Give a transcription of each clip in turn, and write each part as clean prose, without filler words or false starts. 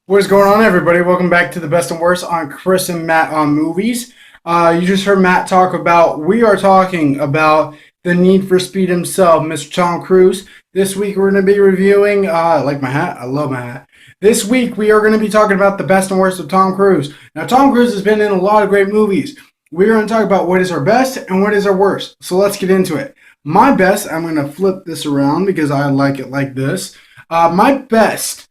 What is going on, everybody? Welcome back to the best and worst on Chris and Matt on movies. You just heard Matt talk about, we are talking about the Need for Speed himself, Mr. Tom Cruise. This week we're going to be reviewing, I like my hat, I love my hat. This week we are going to be talking about the best and worst of Tom Cruise. Now, Tom Cruise has been in a lot of great movies. We're going to talk about what is our best and what is our worst. So let's get into it. My best, I'm going to flip this around because I like it like this. My best.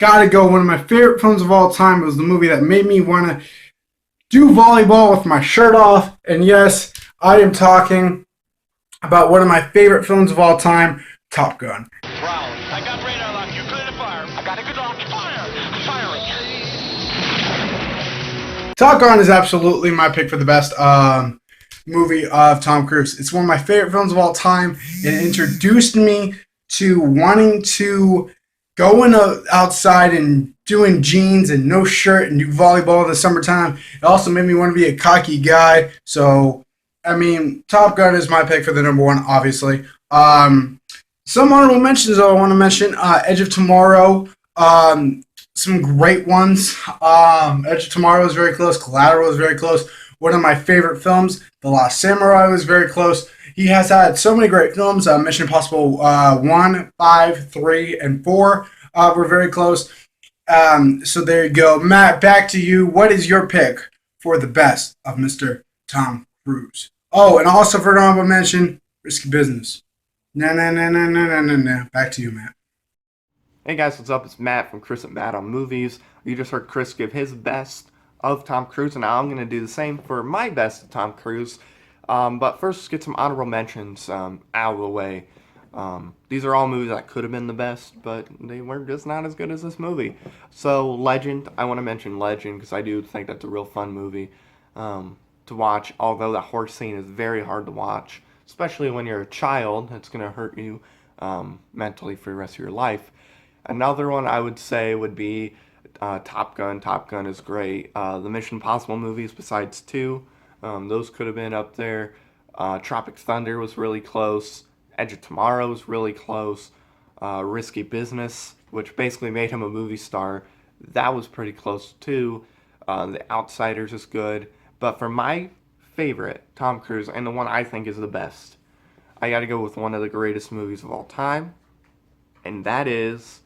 Gotta go. One of my favorite films of all time was the movie that made me want to do volleyball with my shirt off. And yes, I am talking about one of my favorite films of all time, Top Gun. Brown, I got radar lock. You're clear to fire. I got a good lock. Fire! Firing. Top Gun is absolutely my pick for the best movie of Tom Cruise. It's one of my favorite films of all time. It introduced me to wanting to going outside and doing jeans and no shirt and do volleyball in the summertime. It also made me want to be a cocky guy. So, I mean, Top Gun is my pick for the number one, obviously. Some honorable mentions, though, I want to mention. Edge of Tomorrow. Some great ones. Edge of Tomorrow was very close. Collateral was very close. One of my favorite films, The Last Samurai, was very close. He has had so many great films. Mission Impossible 1, 5, 3, and 4 were very close. So there you go. Matt, back to you. What is your pick for the best of Mr. Tom Cruise? Oh, and also for honorable mention, Risky Business. Nah. Back to you, Matt. Hey guys, what's up? It's Matt from Chris and Matt on Movies. You just heard Chris give his best of Tom Cruise, and now I'm going to do the same for my best of Tom Cruise. But first, let's get some honorable mentions out of the way. These are all movies that could have been the best, but they were just not as good as this movie. So, Legend, I want to mention Legend because I do think that's a real fun movie to watch, although that horse scene is very hard to watch, especially when you're a child. It's going to hurt you mentally for the rest of your life. Another one I would say would be Top Gun. Top Gun is great. The Mission Impossible movies, besides 2, those could have been up there. Tropic Thunder was really close. Edge of Tomorrow was really close. Risky Business, which basically made him a movie star, that was pretty close too. The Outsiders is good. But for my favorite, Tom Cruise, and the one I think is the best, I gotta go with one of the greatest movies of all time, and that is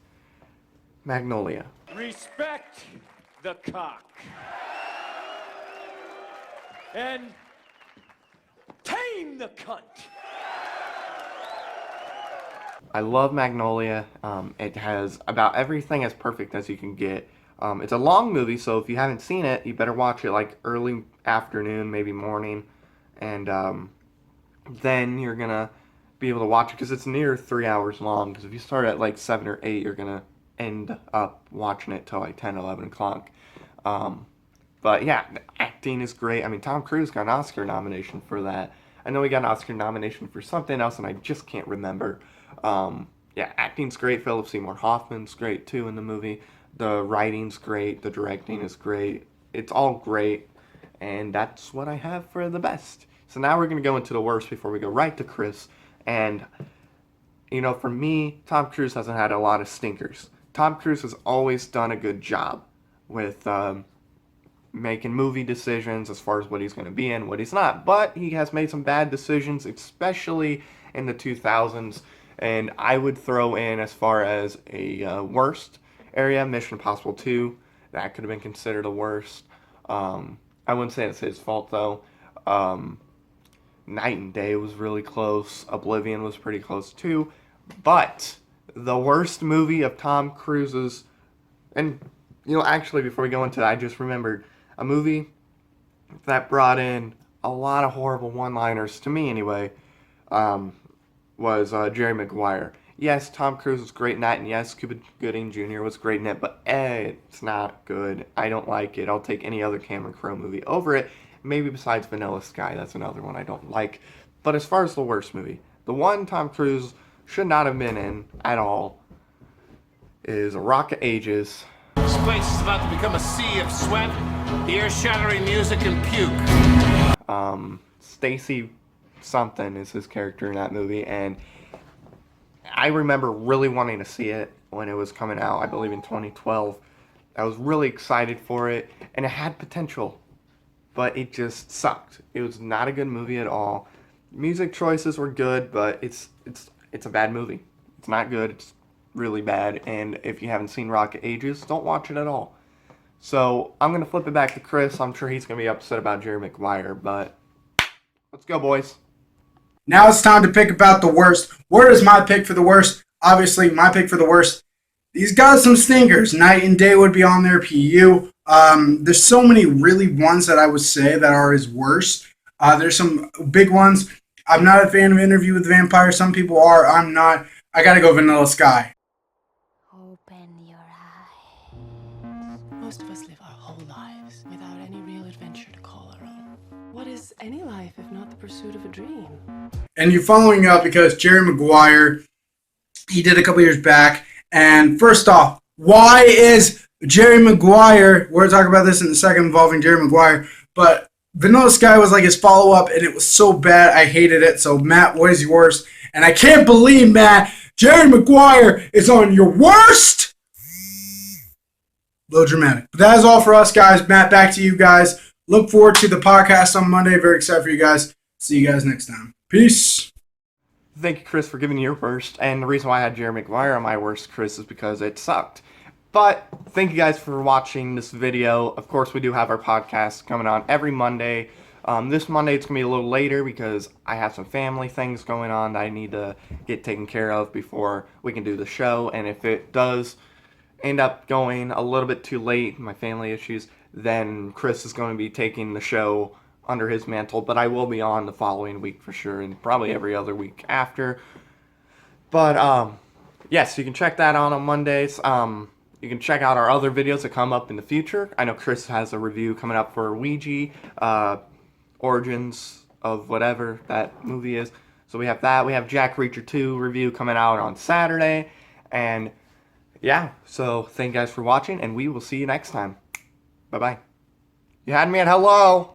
Magnolia. Respect the cock. And tame the cunt. I love Magnolia. It has about everything as perfect as you can get. It's a long movie, so if you haven't seen it, you better watch it like early afternoon, maybe morning, and then you're gonna be able to watch it because it's near 3 hours long. Because if you start at like 7 or 8, you're gonna end up watching it till like 10, 11 o'clock. But yeah, the acting is great. I mean, Tom Cruise got an Oscar nomination for that. I know he got an Oscar nomination for something else, and I just can't remember. Yeah, acting's great. Philip Seymour Hoffman's great too in the movie. The writing's great. The directing is great. It's all great, and that's what I have for the best. So now we're gonna go into the worst before we go right to Chris. And you know, for me, Tom Cruise hasn't had a lot of stinkers. Tom Cruise has always done a good job with making movie decisions as far as what he's going to be in, what he's not. But he has made some bad decisions, especially in the 2000s. And I would throw in, as far as a worst area, Mission Impossible 2. That could have been considered a worst. I wouldn't say it's his fault, though. Night and Day was really close. Oblivion was pretty close, too. But the worst movie of Tom Cruise's, and, you know, actually, before we go into that, I just remembered a movie that brought in a lot of horrible one-liners, to me anyway, was Jerry Maguire. Yes, Tom Cruise was great in that, and yes, Cuba Gooding Jr. was great in it, but it's not good. I don't like it. I'll take any other Cameron Crowe movie over it. Maybe besides Vanilla Sky, that's another one I don't like. But as far as the worst movie, the one Tom Cruise should not have been in at all is A Rock of Ages. This place is about to become a sea of sweat, ear-shattering music, and puke. Stacy something is his character in that movie, and I remember really wanting to see it when it was coming out, I believe in 2012, I was really excited for it, and it had potential, but it just sucked. It was not a good movie at all. Music choices were good, but it's a bad movie. It's not good. It's really bad, and if you haven't seen Rocket Ages, don't watch it at all. So I'm gonna flip it back to Chris. I'm sure he's gonna be upset about Jerry Maguire, but let's go, boys. Now it's time to pick about the worst. Where is my pick for the worst? Obviously, my pick for the worst. These got some stinkers. Night and Day would be on there. PU. There's so many really ones that I would say that are his worst. There's some big ones. I'm not a fan of Interview with the Vampire. Some people are. I'm not. I gotta go Vanilla Sky. Open your eyes. Most of us live our whole lives without any real adventure to call our own. What is any life if not the pursuit of a dream? And you're following up because Jerry Maguire, he did a couple years back. And first off, why is Jerry Maguire, we're talking about this in a second involving Jerry Maguire, but Vanilla Sky was like his follow-up, and it was so bad, I hated it. So, Matt, what is your worst? And I can't believe, Matt, Jerry Maguire is on your worst! A little dramatic. But that is all for us, guys. Matt, back to you guys. Look forward to the podcast on Monday. Very excited for you guys. See you guys next time. Peace. Thank you, Chris, for giving your worst. And the reason why I had Jerry Maguire on my worst, Chris, is because it sucked. But thank you guys for watching this video. Of course, we do have our podcast coming on every Monday. This Monday, it's going to be a little later because I have some family things going on that I need to get taken care of before we can do the show. And if it does end up going a little bit too late, my family issues, then Chris is going to be taking the show under his mantle, but I will be on the following week for sure, and probably every other week after. But yes, you can check that out on Mondays. You can check out our other videos that come up in the future. I know Chris has a review coming up for Ouija, Origins of whatever that movie is. So we have that. We have Jack Reacher 2 review coming out on Saturday. And yeah, so thank you guys for watching, and we will see you next time. Bye-bye. You had me at hello.